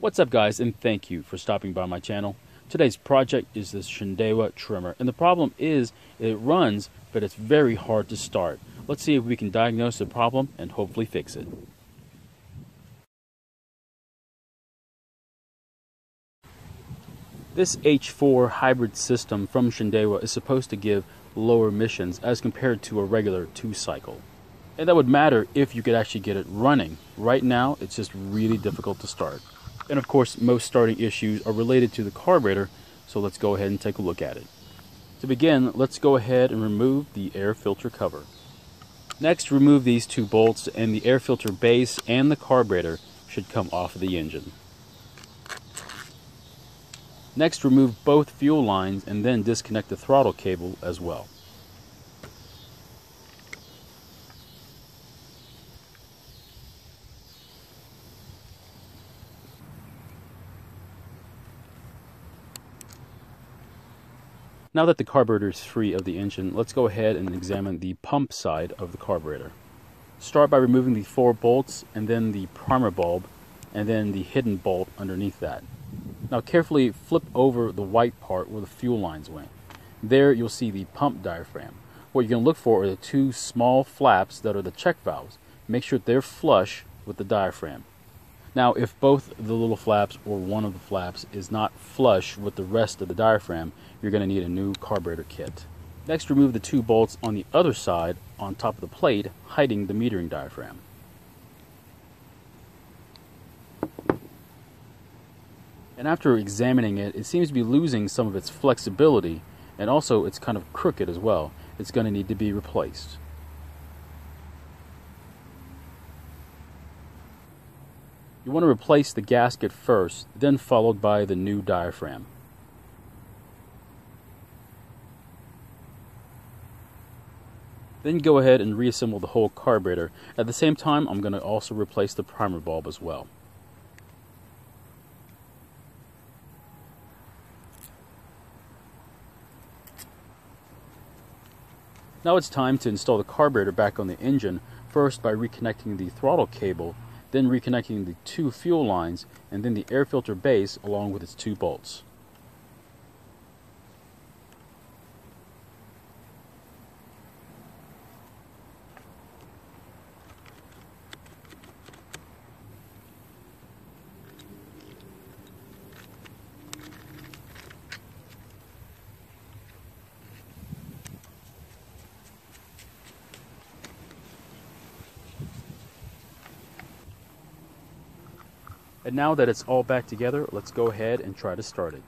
What's up guys, and thank you for stopping by my channel. Today's project is this Shendewa trimmer, and the problem is it runs, but it's very hard to start. Let's see if we can diagnose the problem and hopefully fix it. This H4 hybrid system from Shendewa is supposed to give lower emissions as compared to a regular 2-cycle. And that would matter if you could actually get it running. Right now, it's just really difficult to start. And of course, most starting issues are related to the carburetor, so let's go ahead and take a look at it. To begin, let's go ahead and remove the air filter cover. Next, remove these 2 bolts, and the air filter base and the carburetor should come off of the engine. Next, remove both fuel lines and then disconnect the throttle cable as well. Now that the carburetor is free of the engine, let's go ahead and examine the pump side of the carburetor. Start by removing the 4 bolts and then the primer bulb and then the hidden bolt underneath that. Now carefully flip over the white part where the fuel lines went. There you'll see the pump diaphragm. What you're going to look for are the 2 small flaps that are the check valves. Make sure they're flush with the diaphragm. Now, if both the little flaps or one of the flaps is not flush with the rest of the diaphragm, you're going to need a new carburetor kit. Next, remove the 2 bolts on the other side on top of the plate, hiding the metering diaphragm. And after examining it, it seems to be losing some of its flexibility, and also it's kind of crooked as well. It's going to need to be replaced. You want to replace the gasket first, then followed by the new diaphragm. Then go ahead and reassemble the whole carburetor. At the same time, I'm going to also replace the primer bulb as well. Now it's time to install the carburetor back on the engine, first by reconnecting the throttle cable, then reconnecting the 2 fuel lines, and then the air filter base along with its 2 bolts. And now that it's all back together, let's go ahead and try to start it.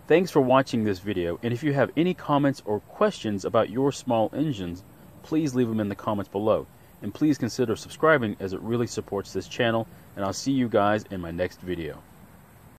Thanks for watching this video, and if you have any comments or questions about your small engines, please leave them in the comments below. And please consider subscribing, as it really supports this channel, and I'll see you guys in my next video.